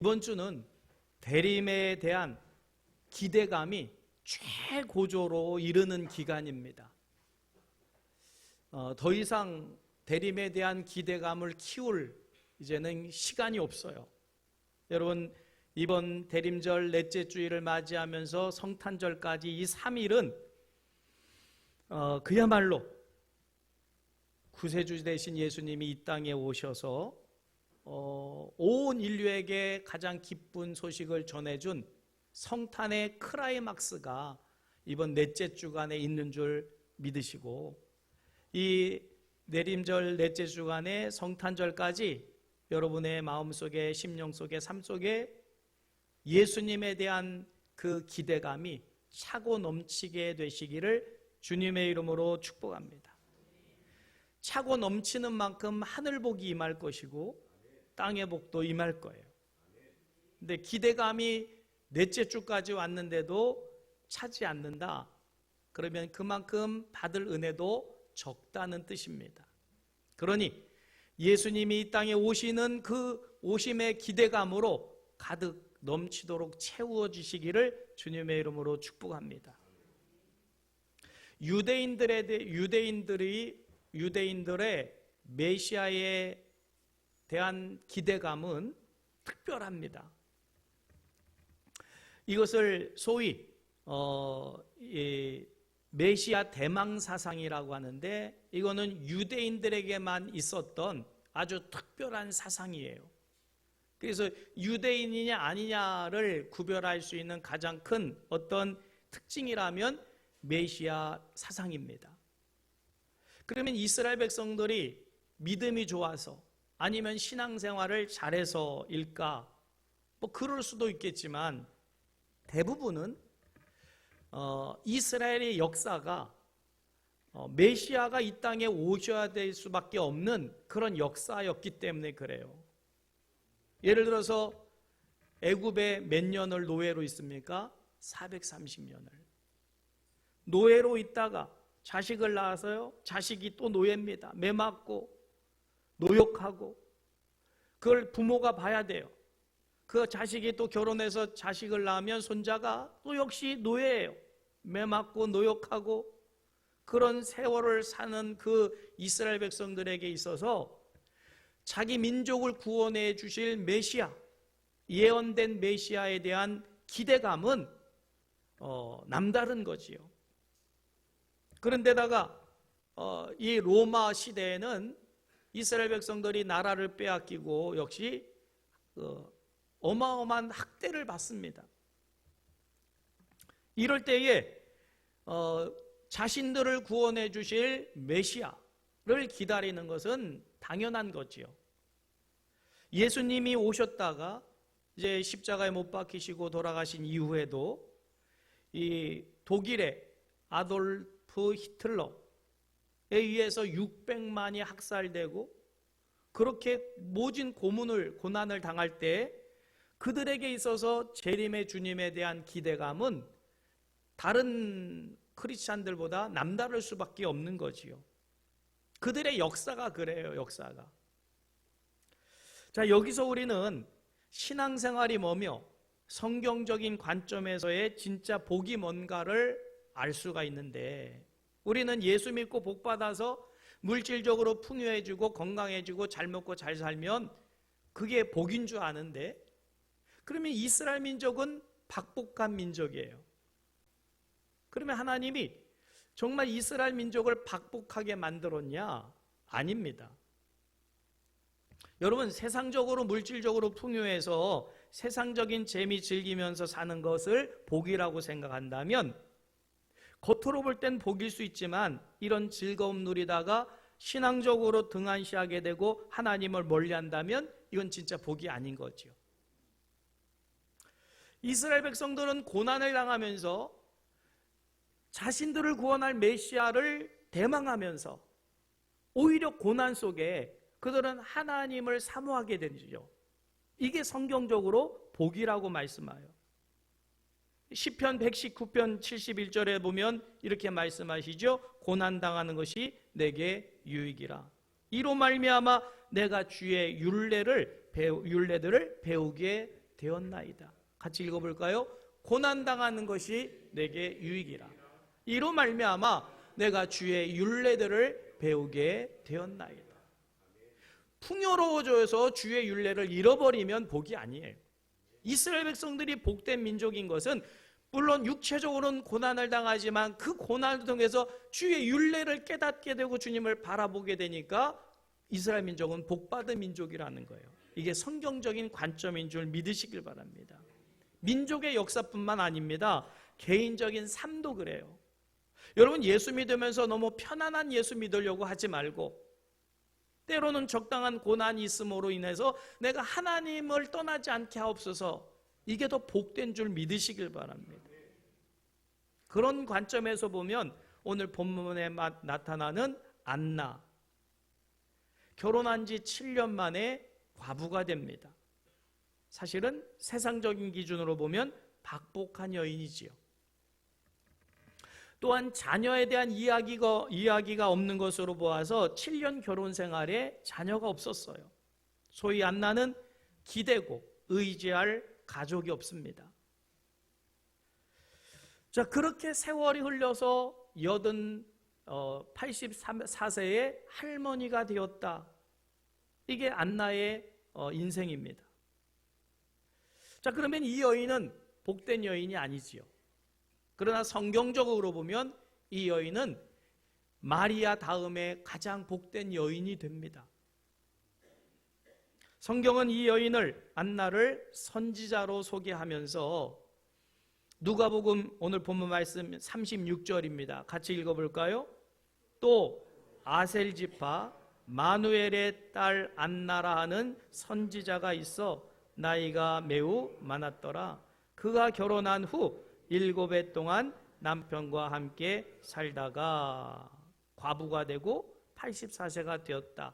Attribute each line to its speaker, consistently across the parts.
Speaker 1: 이번 주는 대림에 대한 기대감이 최고조로 이르는 기간입니다. 더 이상 대림에 대한 기대감을 키울 이제는 시간이 없어요. 여러분, 이번 대림절 넷째 주일을 맞이하면서 성탄절까지 이 3일은 그야말로 구세주 되신 예수님이 이 땅에 오셔서 온 인류에게 가장 기쁜 소식을 전해준 성탄의 크라이막스가 이번 넷째 주간에 있는 줄 믿으시고, 이 내림절 넷째 주간의 성탄절까지 여러분의 마음속에, 심령 속에, 삶 속에 예수님에 대한 그 기대감이 차고 넘치게 되시기를 주님의 이름으로 축복합니다. 차고 넘치는 만큼 하늘복이 임할 것이고 땅의 복도 임할 거예요. 근데 기대감이 넷째 주까지 왔는데도 차지 않는다, 그러면 그만큼 받을 은혜도 적다는 뜻입니다. 그러니 예수님이 이 땅에 오시는 그 오심의 기대감으로 가득 넘치도록 채워주시기를 주님의 이름으로 축복합니다. 유대인들의 메시아에 대한 기대감은 특별합니다. 이것을 소위 메시아 대망사상이라고 하는데, 이거는 유대인들에게만 있었던 아주 특별한 사상이에요. 그래서 유대인이냐 아니냐를 구별할 수 있는 가장 큰 어떤 특징이라면 메시아 사상입니다. 그러면 이스라엘 백성들이 믿음이 좋아서 아니면 신앙생활을 잘해서일까? 뭐 그럴 수도 있겠지만 대부분은 이스라엘의 역사가 메시아가 이 땅에 오셔야 될 수밖에 없는 그런 역사였기 때문에 그래요. 예를 들어서 애굽에 몇 년을 노예로 있습니까? 430년을. 노예로 있다가 자식을 낳아서요, 자식이 또 노예입니다. 매 맞고 노역하고, 그걸 부모가 봐야 돼요. 그 자식이 또 결혼해서 자식을 낳으면 손자가 또 역시 노예예요. 매 맞고 노역하고, 그런 세월을 사는 그 이스라엘 백성들에게 있어서 자기 민족을 구원해 주실 메시아, 예언된 메시아에 대한 기대감은 남다른 거지요. 그런데다가 이 로마 시대에는 이스라엘 백성들이 나라를 빼앗기고 역시 어마어마한 학대를 받습니다. 이럴 때에 자신들을 구원해 주실 메시아를 기다리는 것은 당연한 거지요. 예수님이 오셨다가 이제 십자가에 못 박히시고 돌아가신 이후에도 이 독일의 아돌프 히틀러에 의해서 600만이 학살되고 그렇게 모진 고난을 당할 때 그들에게 있어서 재림의 주님에 대한 기대감은 다른 크리스찬들보다 남다를 수밖에 없는 거지요. 그들의 역사가 그래요, 역사가. 자, 여기서 우리는 신앙생활이 뭐며 성경적인 관점에서의 진짜 복이 뭔가를 알 수가 있는데, 우리는 예수 믿고 복 받아서 물질적으로 풍요해지고 건강해지고 잘 먹고 잘 살면 그게 복인 줄 아는데, 그러면 이스라엘 민족은 박복한 민족이에요. 그러면 하나님이 정말 이스라엘 민족을 박복하게 만들었냐? 아닙니다. 여러분, 세상적으로 물질적으로 풍요해서 세상적인 재미 즐기면서 사는 것을 복이라고 생각한다면 겉으로 볼 땐 복일 수 있지만 이런 즐거움 누리다가 신앙적으로 등한시하게 되고 하나님을 멀리한다면 이건 진짜 복이 아닌 거죠. 이스라엘 백성들은 고난을 당하면서 자신들을 구원할 메시아를 대망하면서 오히려 고난 속에 그들은 하나님을 사모하게 되죠. 이게 성경적으로 복이라고 말씀해요. 시편 119편 71절에 보면 이렇게 말씀하시죠. 고난당하는 것이 내게 유익이라. 이로 말미암아 내가 주의 율례들을 배우게 되었나이다. 같이 읽어볼까요? 고난당하는 것이 내게 유익이라. 이로 말미암아 내가 주의 율례들을 배우게 되었나이다. 풍요로워져서 주의 율례를 잃어버리면 복이 아니에요. 이스라엘 백성들이 복된 민족인 것은 물론 육체적으로는 고난을 당하지만 그 고난을 통해서 주의 율례를 깨닫게 되고 주님을 바라보게 되니까 이스라엘 민족은 복받은 민족이라는 거예요. 이게 성경적인 관점인 줄 믿으시길 바랍니다. 민족의 역사뿐만 아닙니다. 개인적인 삶도 그래요. 여러분, 예수 믿으면서 너무 편안한 예수 믿으려고 하지 말고 때로는 적당한 고난이 있음으로 인해서 내가 하나님을 떠나지 않게 하옵소서, 이게 더 복된 줄 믿으시길 바랍니다. 그런 관점에서 보면 오늘 본문에 나타나는 안나, 결혼한 지 7년 만에 과부가 됩니다. 사실은 세상적인 기준으로 보면 박복한 여인이지요. 또한 자녀에 대한 이야기가 없는 것으로 보아서 7년 결혼 생활에 자녀가 없었어요. 소위 안나는 기대고 의지할 가족이 없습니다. 자, 그렇게 세월이 흘러서 84세의 할머니가 되었다. 이게 안나의 인생입니다. 자, 그러면 이 여인은 복된 여인이 아니지요. 그러나 성경적으로 보면 이 여인은 마리아 다음에 가장 복된 여인이 됩니다. 성경은 이 여인을, 안나를 선지자로 소개하면서 누가복음 오늘 본문 말씀 36절입니다. 같이 읽어볼까요? 또 아셀 지파 마누엘의 딸 안나라 하는 선지자가 있어 나이가 매우 많았더라. 그가 결혼한 후 7해 동안 남편과 함께 살다가 과부가 되고 84세가 되었다.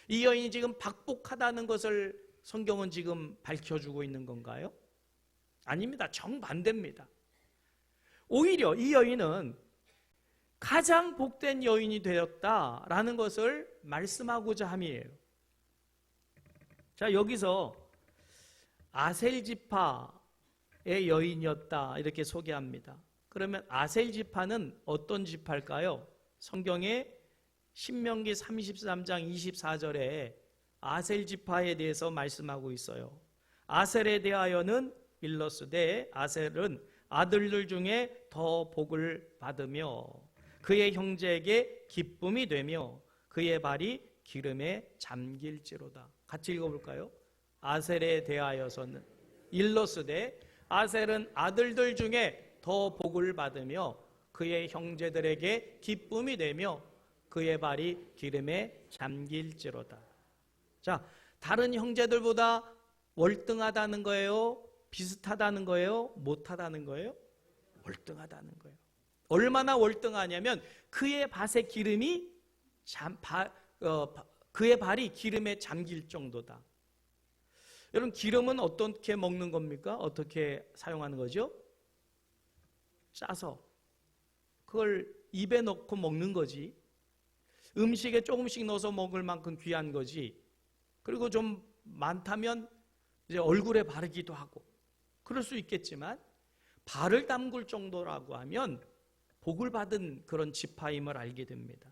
Speaker 1: 이 여인이 지금 박복하다는 것을 성경은 지금 밝혀주고 있는 건가요? 아닙니다. 정반대입니다. 오히려 이 여인은 가장 복된 여인이 되었다라는 것을 말씀하고자 함이에요. 자, 여기서 아셀 지파의 여인이었다 이렇게 소개합니다. 그러면 아셀 지파는 어떤 지파일까요? 성경에 신명기 33장 24절에 아셀 지파에 대해서 말씀하고 있어요. 아셀에 대하여는 일러스되 아셀은 아들들 중에 더 복을 받으며 그의 형제에게 기쁨이 되며 그의 발이 기름에 잠길지로다. 같이 읽어볼까요? 아셀에 대하여서는 일러스되 아셀은 아들들 중에 더 복을 받으며 그의 형제들에게 기쁨이 되며 그의 발이 기름에 잠길지로다. 자, 다른 형제들보다 월등하다는 거예요? 비슷하다는 거예요? 못하다는 거예요? 월등하다는 거예요. 얼마나 월등하냐면 그의 밭의 기름이 그의 발이 기름에 잠길 정도다. 여러분, 기름은 어떻게 먹는 겁니까? 어떻게 사용하는 거죠? 짜서 그걸 입에 넣고 먹는 거지. 음식에 조금씩 넣어서 먹을 만큼 귀한 거지. 그리고 좀 많다면 이제 얼굴에 바르기도 하고 그럴 수 있겠지만 발을 담글 정도라고 하면 복을 받은 그런 지파임을 알게 됩니다.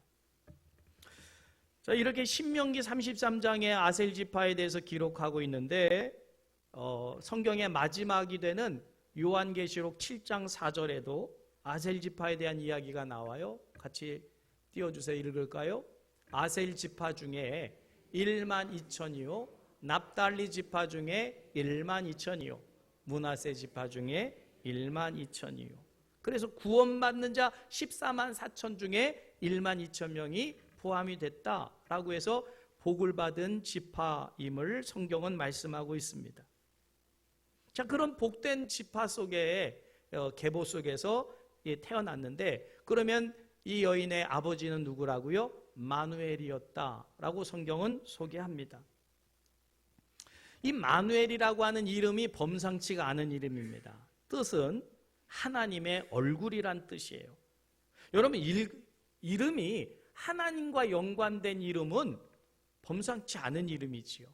Speaker 1: 자, 이렇게 신명기 33장의 아셀 지파에 대해서 기록하고 있는데 성경의 마지막이 되는 요한계시록 7장 4절에도 아셀 지파에 대한 이야기가 나와요. 같이 띄워주세요. 읽을까요? 아셀 지파 중에 1만 2천이요 납달리 지파 중에 1만 2천이요 므낫세 지파 중에 1만 2천이요. 그래서 구원받는 자 14만 4천 중에 1만 2천 명이 포함이 됐다라고 해서 복을 받은 지파임을 성경은 말씀하고 있습니다. 자, 그런 복된 지파 속에 계보 속에서 태어났는데, 그러면 이 여인의 아버지는 누구라고요? 마누엘이었다라고 성경은 소개합니다. 이 마누엘이라고 하는 이름이 범상치가 않은 이름입니다. 뜻은 하나님의 얼굴이란 뜻이에요. 여러분, 이름이 하나님과 연관된 이름은 범상치 않은 이름이지요.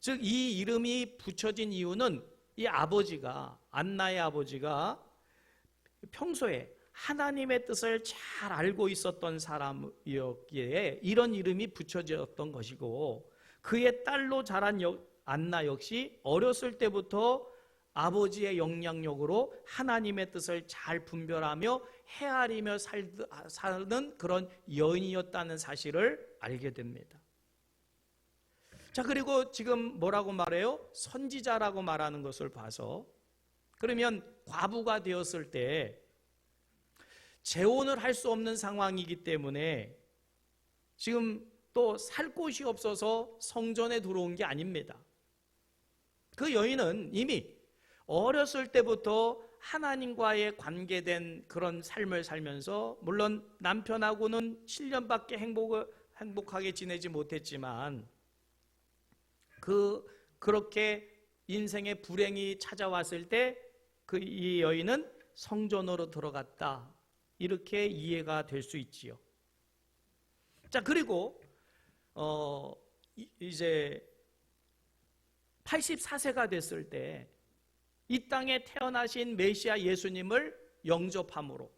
Speaker 1: 즉 이 이름이 붙여진 이유는 이 아버지가, 안나의 아버지가 평소에 하나님의 뜻을 잘 알고 있었던 사람이었기에 이런 이름이 붙여졌던 것이고, 그의 딸로 자란 안나 역시 어렸을 때부터 아버지의 영향력으로 하나님의 뜻을 잘 분별하며 헤아리며 사는 그런 여인이었다는 사실을 알게 됩니다. 자, 그리고 지금 뭐라고 말해요? 선지자라고 말하는 것을 봐서, 그러면 과부가 되었을 때 재혼을 할 수 없는 상황이기 때문에 지금 또 살 곳이 없어서 성전에 들어온 게 아닙니다. 그 여인은 이미 어렸을 때부터 하나님과의 관계된 그런 삶을 살면서, 물론 남편하고는 7년밖에 행복하게 지내지 못했지만 그렇게 인생의 불행이 찾아왔을 때 이 여인은 성전으로 들어갔다, 이렇게 이해가 될 수 있지요. 자, 그리고 이제 84세가 됐을 때 이 땅에 태어나신 메시아 예수님을 영접함으로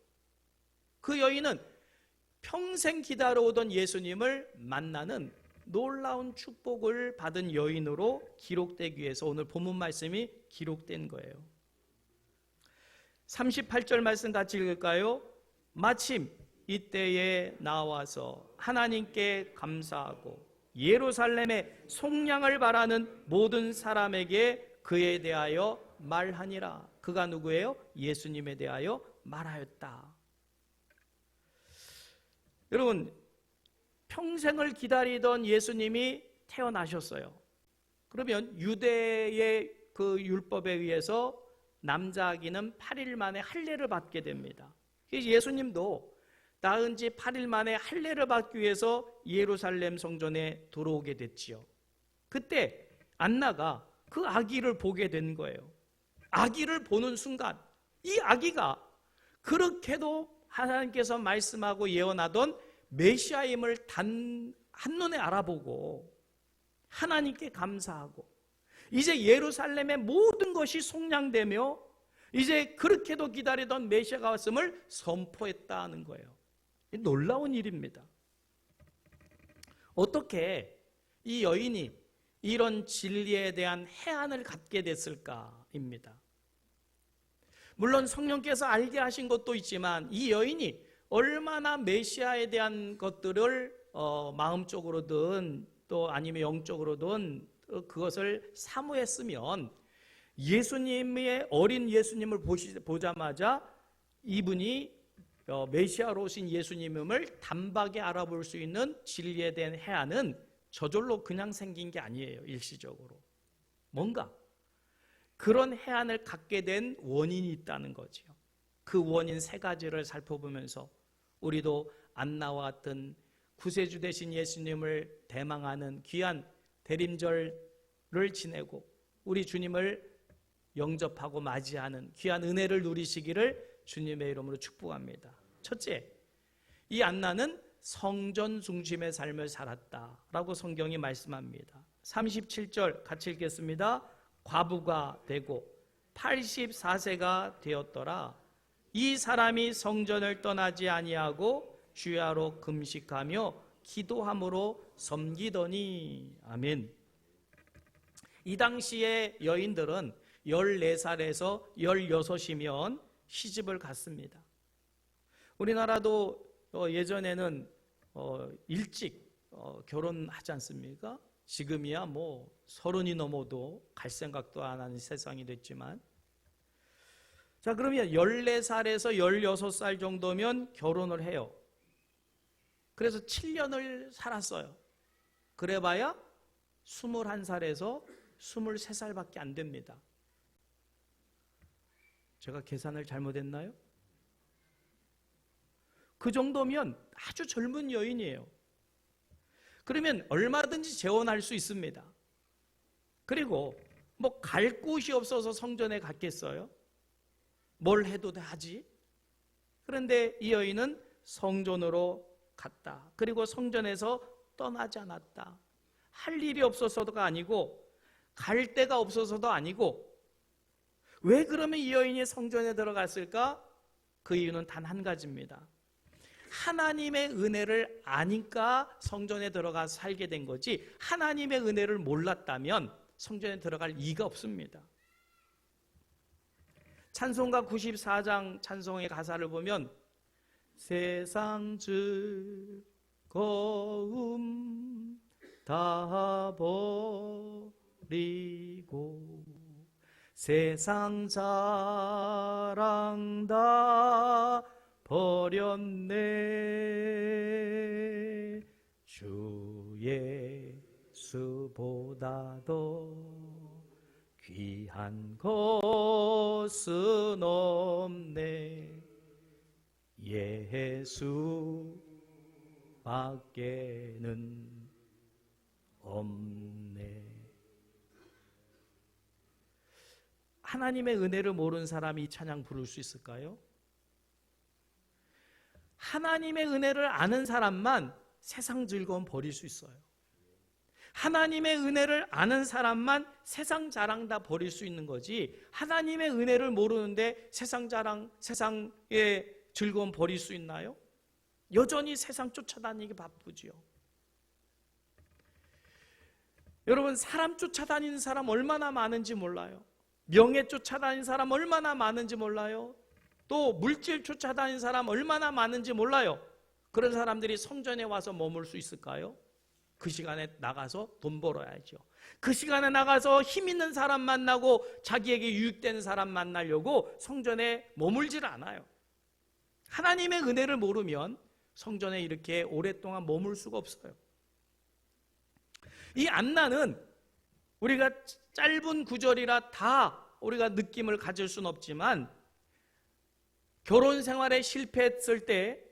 Speaker 1: 그 여인은 평생 기다려오던 예수님을 만나는 놀라운 축복을 받은 여인으로 기록되기 위해서 오늘 본문 말씀이 기록된 거예요. 38절 말씀 같이 읽을까요? 마침 이때에 나와서 하나님께 감사하고 예루살렘의 속량을 바라는 모든 사람에게 그에 대하여 말하니라. 그가 누구예요? 예수님에 대하여 말하였다. 여러분, 평생을 기다리던 예수님이 태어나셨어요. 그러면 유대의 그 율법에 의해서 남자 아기는 8일 만에 할례를 받게 됩니다. 예수님도 낳은 지 8일 만에 할례를 받기 위해서 예루살렘 성전에 들어오게 됐지요. 그때 안나가 그 아기를 보게 된 거예요. 아기를 보는 순간 이 아기가 그렇게도 하나님께서 말씀하고 예언하던 메시아임을 한눈에 알아보고 하나님께 감사하고 이제 예루살렘의 모든 것이 속량되며 이제 그렇게도 기다리던 메시아가 왔음을 선포했다는 거예요. 놀라운 일입니다. 어떻게 이 여인이 이런 진리에 대한 해안을 갖게 됐을까입니다. 물론 성령께서 알게 하신 것도 있지만 이 여인이 얼마나 메시아에 대한 것들을 마음적으로든 또 아니면 영적으로든 그것을 사모했으면 예수님의 어린 예수님을 보자마자 이분이 메시아로 오신 예수님을 단박에 알아볼 수 있는 진리에 대한 해안은 저절로 그냥 생긴 게 아니에요. 일시적으로 뭔가 그런 해안을 갖게 된 원인이 있다는 거죠. 그 원인 세 가지를 살펴보면서 우리도 안나와 같은 구세주 되신 예수님을 대망하는 귀한 대림절을 지내고 우리 주님을 영접하고 맞이하는 귀한 은혜를 누리시기를 주님의 이름으로 축복합니다. 첫째, 이 안나는 성전 중심의 삶을 살았다라고 성경이 말씀합니다. 37절 같이 읽겠습니다. 과부가 되고 84세가 되었더라. 이 사람이 성전을 떠나지 아니하고 주야로 금식하며 기도함으로 섬기더니. 아멘. 이 당시의 여인들은 14살에서 16이면 시집을 갔습니다. 우리나라도 예전에는 일찍 결혼하지 않습니까? 지금이야 뭐 30이 넘어도 갈 생각도 안 하는 세상이 됐지만, 자, 그러면 14살에서 16살 정도면 결혼을 해요. 그래서 7년을 살았어요. 그래봐야 21살에서 23살밖에 안 됩니다. 제가 계산을 잘못했나요? 그 정도면 아주 젊은 여인이에요. 그러면 얼마든지 재혼할 수 있습니다. 그리고 뭐 갈 곳이 없어서 성전에 갔겠어요? 뭘 해도 하지? 그런데 이 여인은 성전으로 갔다. 그리고 성전에서 떠나지 않았다. 할 일이 없어서가 아니고 갈 데가 없어서도 아니고, 왜 그러면 이 여인이 성전에 들어갔을까? 그 이유는 단 한 가지입니다. 하나님의 은혜를 아니까 성전에 들어가 살게 된 거지, 하나님의 은혜를 몰랐다면 성전에 들어갈 이유가 없습니다. 찬송가 94장 찬송의 가사를 보면 세상 즐거움 다 버리고 세상 자랑 다 버렸네. 주 예수보다도 귀한 것은 없네. 예수밖에는 없네. 하나님의 은혜를 모르는 사람이 이 찬양 부를 수 있을까요? 하나님의 은혜를 아는 사람만 세상 즐거움 버릴 수 있어요. 하나님의 은혜를 아는 사람만 세상 자랑 다 버릴 수 있는 거지, 하나님의 은혜를 모르는데 세상 자랑, 세상의 즐거움 버릴 수 있나요? 여전히 세상 쫓아다니기 바쁘지요. 여러분, 사람 쫓아다니는 사람 얼마나 많은지 몰라요. 명예 쫓아다니는 사람 얼마나 많은지 몰라요. 또 물질 쫓아다니는 사람 얼마나 많은지 몰라요. 그런 사람들이 성전에 와서 머물 수 있을까요? 그 시간에 나가서 돈 벌어야죠. 그 시간에 나가서 힘 있는 사람 만나고 자기에게 유익되는 사람 만나려고 성전에 머물질 않아요. 하나님의 은혜를 모르면 성전에 이렇게 오랫동안 머물 수가 없어요. 이 안나는 우리가 짧은 구절이라 다 우리가 느낌을 가질 수는 없지만, 결혼 생활에 실패했을 때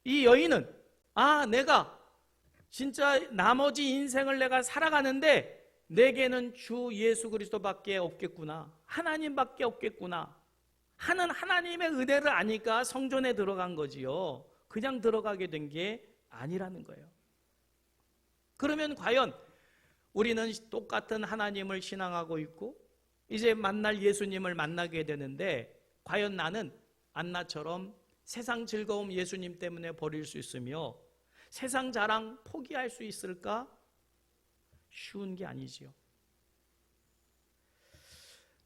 Speaker 1: 이 여인은 내가 진짜 나머지 인생을 내가 살아가는데 내게는 주 예수 그리스도밖에 없겠구나, 하나님밖에 없겠구나 하는 하나님의 은혜를 아니까 성전에 들어간 거지요. 그냥 들어가게 된 게 아니라는 거예요. 그러면 과연 우리는 똑같은 하나님을 신앙하고 있고 이제 만날 예수님을 만나게 되는데, 과연 나는 안나처럼 세상 즐거움 예수님 때문에 버릴 수 있으며 세상 자랑 포기할 수 있을까? 쉬운 게 아니지요.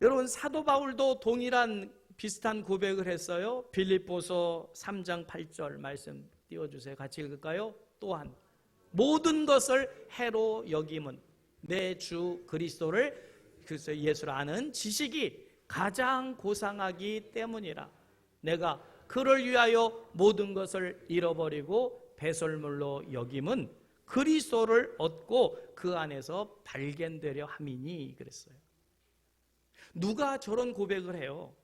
Speaker 1: 여러분, 사도 바울도 동일한 비슷한 고백을 했어요. 빌립보서 3장 8절 말씀 띄워주세요. 같이 읽을까요? 또한 모든 것을 해로 여김은 내 주 그리스도를, 그래서 예수를 아는 지식이 가장 고상하기 때문이라. 내가 그를 위하여 모든 것을 잃어버리고 배설물로 여김은 그리스도를 얻고 그 안에서 발견되려 함이니 그랬어요. 누가 저런 고백을 해요?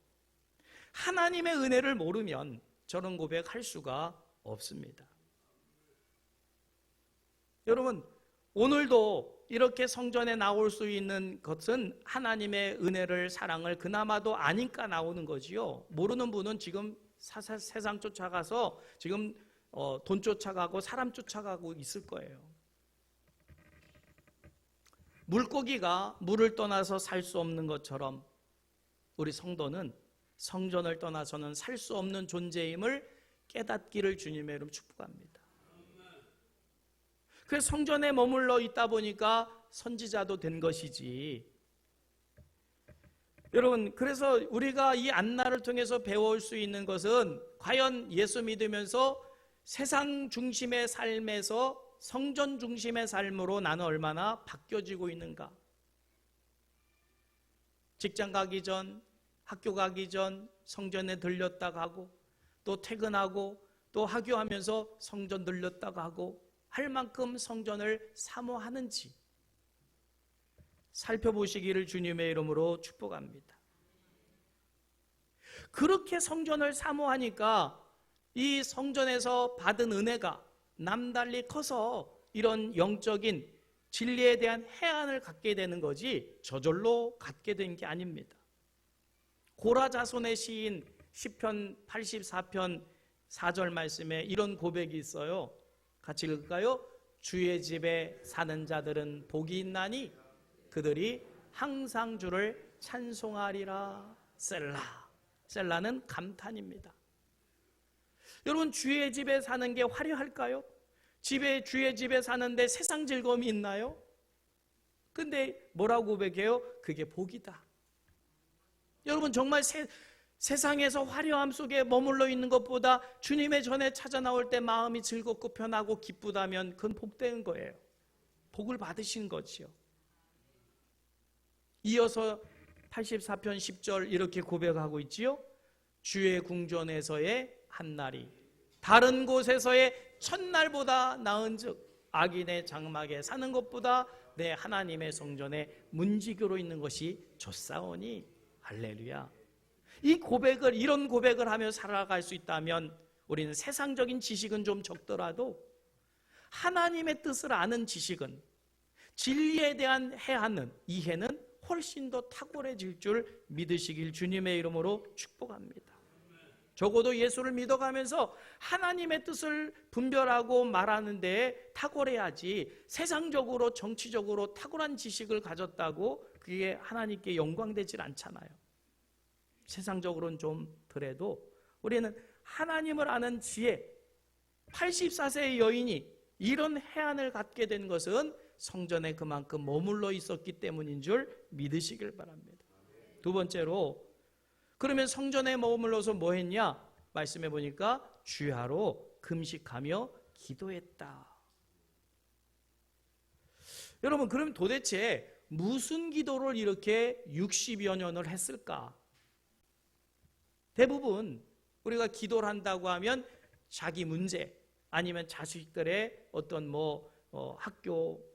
Speaker 1: 하나님의 은혜를 모르면 저런 고백할 수가 없습니다. 여러분, 오늘도 이렇게 성전에 나올 수 있는 것은 하나님의 은혜를, 사랑을 그나마도 아니까 나오는 거지요. 모르는 분은 지금 세상 쫓아가서 지금 돈 쫓아가고 사람 쫓아가고 있을 거예요. 물고기가 물을 떠나서 살 수 없는 것처럼 우리 성도는 성전을 떠나서는 살 수 없는 존재임을 깨닫기를 주님의 이름 축복합니다. 그래서 성전에 머물러 있다 보니까 선지자도 된 것이지. 여러분, 그래서 우리가 이 안나를 통해서 배울 수 있는 것은, 과연 예수 믿으면서 세상 중심의 삶에서 성전 중심의 삶으로 나는 얼마나 바뀌어지고 있는가. 직장 가기 전, 학교 가기 전 성전에 들렸다 가고, 또 퇴근하고 또 하교하면서 성전 들렸다 가고 할 만큼 성전을 사모하는지 살펴보시기를 주님의 이름으로 축복합니다. 그렇게 성전을 사모하니까 이 성전에서 받은 은혜가 남달리 커서 이런 영적인 진리에 대한 해안을 갖게 되는 거지 저절로 갖게 된 게 아닙니다. 고라 자손의 시인 시편 84편 4절 말씀에 이런 고백이 있어요. 같이 읽을까요? 주의 집에 사는 자들은 복이 있나니 그들이 항상 주를 찬송하리라. 셀라는 감탄입니다. 여러분, 주의 집에 사는 게 화려할까요? 주의 집에 사는데 세상 즐거움이 있나요? 근데 뭐라고 고백해요? 그게 복이다. 여러분, 정말 세상에서 화려함 속에 머물러 있는 것보다 주님의 전에 찾아 나올 때 마음이 즐겁고 편하고 기쁘다면 그건 복된 거예요. 복을 받으신 거지요. 이어서 84편 10절 이렇게 고백하고 있지요. 주의 궁전에서의 한날이 다른 곳에서의 첫날보다 나은즉 악인의 장막에 사는 것보다 내 하나님의 성전에 문지기로 있는 것이 좋사오니. 할렐루야. 이런 고백을 하며 살아갈 수 있다면 우리는 세상적인 지식은 좀 적더라도 하나님의 뜻을 아는 지식은, 진리에 대한 이해는 훨씬 더 탁월해질 줄 믿으시길 주님의 이름으로 축복합니다. 적어도 예수를 믿어가면서 하나님의 뜻을 분별하고 말하는 데에 탁월해야지, 세상적으로 정치적으로 탁월한 지식을 가졌다고 그게 하나님께 영광되질 않잖아요. 세상적으로는 좀 덜해도 우리는 하나님을 아는 지혜, 84세의 여인이 이런 해안을 갖게 된 것은 성전에 그만큼 머물러 있었기 때문인 줄 믿으시길 바랍니다. 두 번째로, 그러면 성전에 머물러서 뭐 했냐? 말씀해 보니까 주야로 금식하며 기도했다. 여러분, 그럼 도대체 무슨 기도를 이렇게 60여 년을 했을까? 대부분 우리가 기도를 한다고 하면 자기 문제, 아니면 자식들의 어떤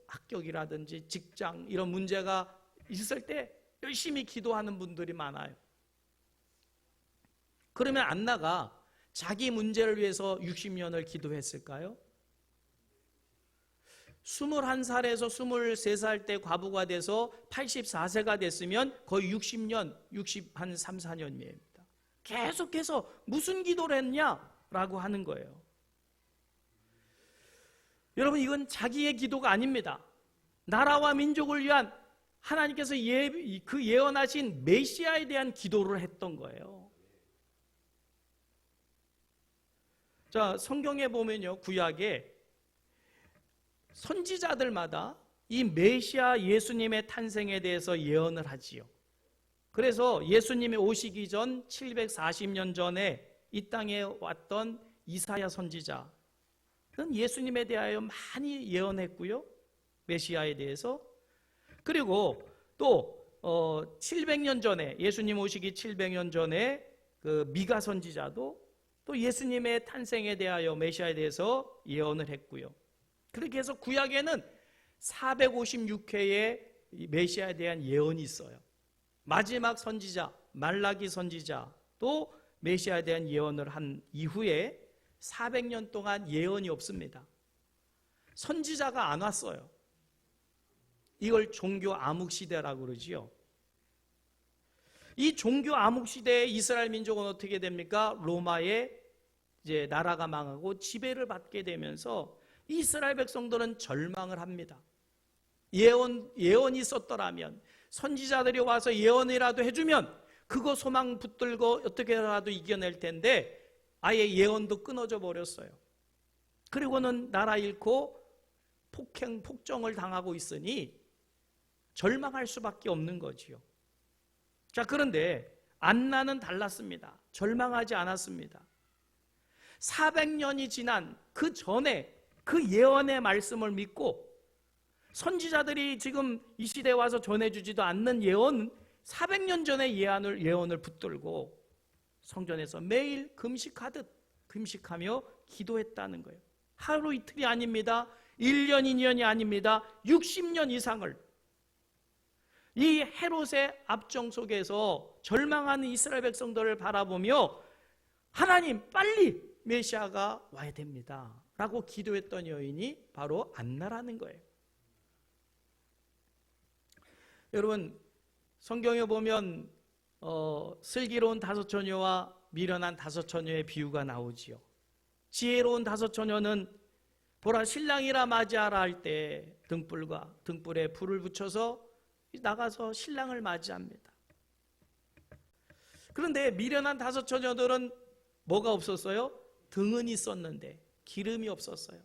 Speaker 1: 합격이라든지 직장 이런 문제가 있을 때 열심히 기도하는 분들이 많아요. 그러면 안나가 자기 문제를 위해서 60년을 기도했을까요? 21살에서 23살 때 과부가 돼서 84세가 됐으면 거의 60년, 3, 4년입니다. 계속해서 무슨 기도를 했냐라고 하는 거예요. 여러분, 이건 자기의 기도가 아닙니다. 나라와 민족을 위한 하나님께서 그 예언하신 메시아에 대한 기도를 했던 거예요. 자, 성경에 보면요, 구약에 선지자들마다 이 메시아 예수님의 탄생에 대해서 예언을 하지요. 그래서 예수님이 오시기 전 740년 전에 이 땅에 왔던 이사야 선지자, 예수님에 대하여 많이 예언했고요, 메시아에 대해서. 그리고 또 700년 전에, 예수님 오시기 700년 전에 그 미가 선지자도 또 예수님의 탄생에 대하여, 메시아에 대해서 예언을 했고요. 그렇게 해서 구약에는 456회의 메시아에 대한 예언이 있어요. 마지막 선지자 말라기 선지자 또 메시아에 대한 예언을 한 이후에 400년 동안 예언이 없습니다. 선지자가 안 왔어요. 이걸 종교 암흑 시대라고 그러지요. 이 종교 암흑 시대에 이스라엘 민족은 어떻게 됩니까? 로마의 이제 나라가 망하고 지배를 받게 되면서 이스라엘 백성들은 절망을 합니다. 예언이 있었더라면, 선지자들이 와서 예언이라도 해주면 그거 소망 붙들고 어떻게라도 이겨낼 텐데 아예 예언도 끊어져 버렸어요. 그리고는 나라 잃고 폭정을 당하고 있으니 절망할 수밖에 없는 거지요. 자, 그런데 안나는 달랐습니다. 절망하지 않았습니다. 400년이 지난 그 전에 그 예언의 말씀을 믿고, 선지자들이 지금 이 시대에 와서 전해주지도 않는 예언, 400년 전의 예언을 붙들고 성전에서 매일 금식하며 기도했다는 거예요. 하루 이틀이 아닙니다. 1년 2년이 아닙니다. 60년 이상을 이 헤롯의 압정 속에서 절망하는 이스라엘 백성들을 바라보며 하나님, 빨리 메시아가 와야 됩니다 라고 기도했던 여인이 바로 안나라는 거예요. 여러분, 성경에 보면 슬기로운 5처녀와 미련한 5처녀의 비유가 나오지요. 지혜로운 5처녀는 보라, 신랑이라 맞이하라 할 때 등불에 불을 붙여서 나가서 신랑을 맞이합니다. 그런데 미련한 다섯 처녀들은 뭐가 없었어요? 등은 있었는데 기름이 없었어요.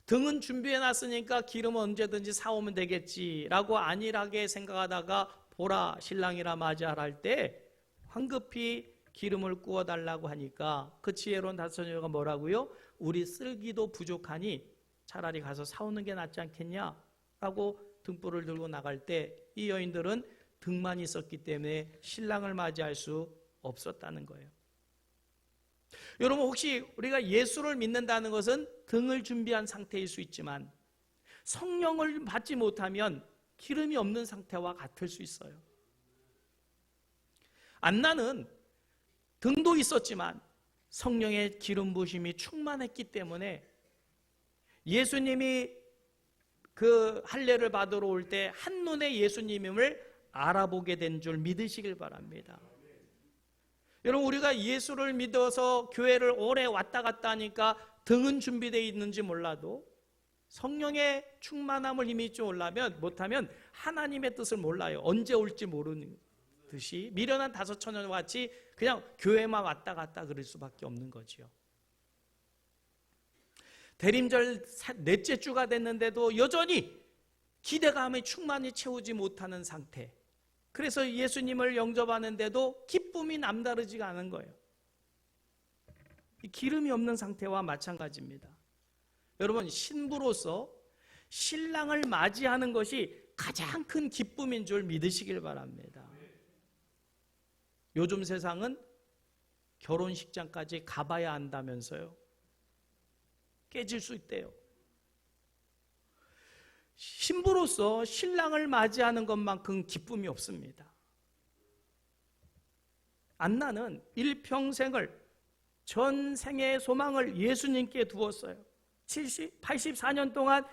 Speaker 1: 등은 준비해놨으니까 기름은 언제든지 사오면 되겠지라고 안일하게 생각하다가 보라 신랑이라 맞이하라 할 때 황급히 기름을 구워달라고 하니까 그 지혜로운 다섯 처녀가 뭐라고요? 우리 쓸기도 부족하니 차라리 가서 사오는 게 낫지 않겠냐라고 등불을 들고 나갈 때 이 여인들은 등만 있었기 때문에 신랑을 맞이할 수 없었다는 거예요. 여러분, 혹시 우리가 예수를 믿는다는 것은 등을 준비한 상태일 수 있지만 성령을 받지 못하면 기름이 없는 상태와 같을 수 있어요. 안나는 등도 있었지만 성령의 기름 부으심이 충만했기 때문에 예수님이 그 할례를 받으러 올 때 한눈에 예수님임을 알아보게 된 줄 믿으시길 바랍니다. 여러분, 우리가 예수를 믿어서 교회를 오래 왔다 갔다 하니까 등은 준비되어 있는지 몰라도 성령의 충만함을 이미 못하면 하나님의 뜻을 몰라요. 언제 올지 모르는 듯이 미련한 다섯 처녀와 같이 그냥 교회만 왔다 갔다 그럴 수밖에 없는 거지요. 대림절 넷째 주가 됐는데도 여전히 기대감에 충만히 채우지 못하는 상태. 그래서 예수님을 영접하는데도 기쁨이 남다르지가 않은 거예요. 기름이 없는 상태와 마찬가지입니다. 여러분, 신부로서 신랑을 맞이하는 것이 가장 큰 기쁨인 줄 믿으시길 바랍니다. 요즘 세상은 결혼식장까지 가봐야 한다면서요. 깨질 수 있대요. 신부로서 신랑을 맞이하는 것만큼 기쁨이 없습니다. 안나는 일평생을 전생의 소망을 예수님께 두었어요. 84년 동안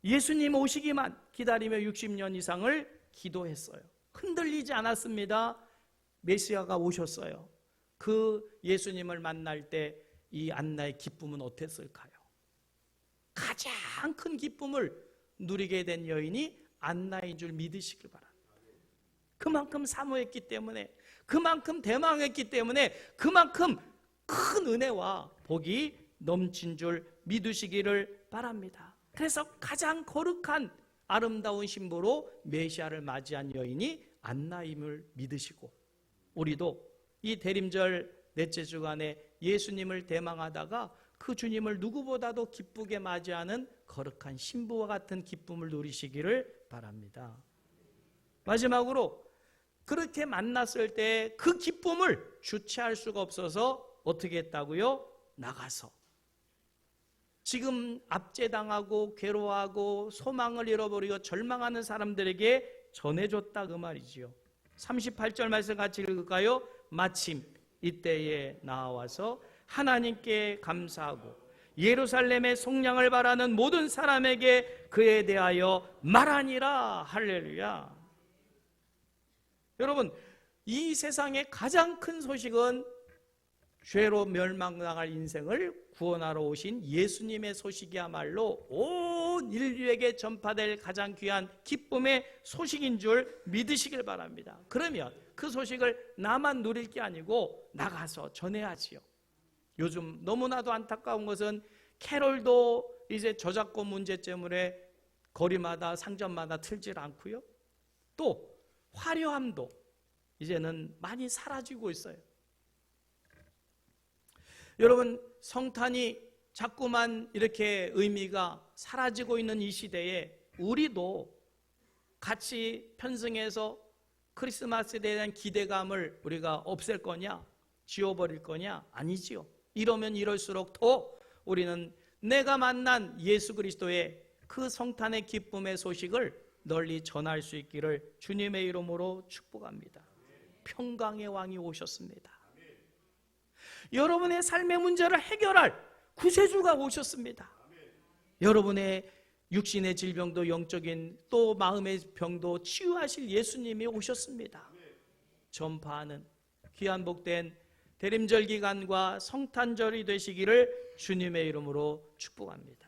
Speaker 1: 예수님 오시기만 기다리며 60년 이상을 기도했어요. 흔들리지 않았습니다. 메시아가 오셨어요. 그 예수님을 만날 때 이 안나의 기쁨은 어땠을까요? 가장 큰 기쁨을 누리게 된 여인이 안나인 줄 믿으시길 바랍니다. 그만큼 사모했기 때문에, 그만큼 대망했기 때문에, 그만큼 큰 은혜와 복이 넘친 줄 믿으시기를 바랍니다. 그래서 가장 거룩한 아름다운 신부로 메시아를 맞이한 여인이 안나임을 믿으시고, 우리도 이 대림절 넷째 주간에 예수님을 대망하다가 그 주님을 누구보다도 기쁘게 맞이하는 거룩한 신부와 같은 기쁨을 누리시기를 바랍니다. 마지막으로 그렇게 만났을 때 그 기쁨을 주체할 수가 없어서 어떻게 했다고요? 나가서 지금 압제당하고 괴로워하고 소망을 잃어버리고 절망하는 사람들에게 전해줬다 그 말이지요. 38절 말씀 같이 읽을까요? 마침 이때에 나와서 하나님께 감사하고 예루살렘의 속량을 바라는 모든 사람에게 그에 대하여 말하니라. 할렐루야. 여러분, 이 세상의 가장 큰 소식은 죄로 멸망당할 인생을 구원하러 오신 예수님의 소식이야말로 온 인류에게 전파될 가장 귀한 기쁨의 소식인 줄 믿으시길 바랍니다. 그러면 그 소식을 나만 누릴 게 아니고 나가서 전해야지요. 요즘 너무나도 안타까운 것은 캐롤도 이제 저작권 문제 때문에 거리마다 상점마다 틀질 않고요. 또 화려함도 이제는 많이 사라지고 있어요. 여러분, 성탄이 자꾸만 이렇게 의미가 사라지고 있는 이 시대에 우리도 같이 편승해서 크리스마스에 대한 기대감을 우리가 없앨 거냐? 지워버릴 거냐? 아니지요. 이러면 이럴수록 더 우리는 내가 만난 예수 그리스도의 그 성탄의 기쁨의 소식을 널리 전할 수 있기를 주님의 이름으로 축복합니다. 평강의 왕이 오셨습니다. 여러분의 삶의 문제를 해결할 구세주가 오셨습니다. 여러분의 육신의 질병도 영적인 또 마음의 병도 치유하실 예수님이 오셨습니다. 전파하는 귀한 복된 대림절 기간과 성탄절이 되시기를 주님의 이름으로 축복합니다.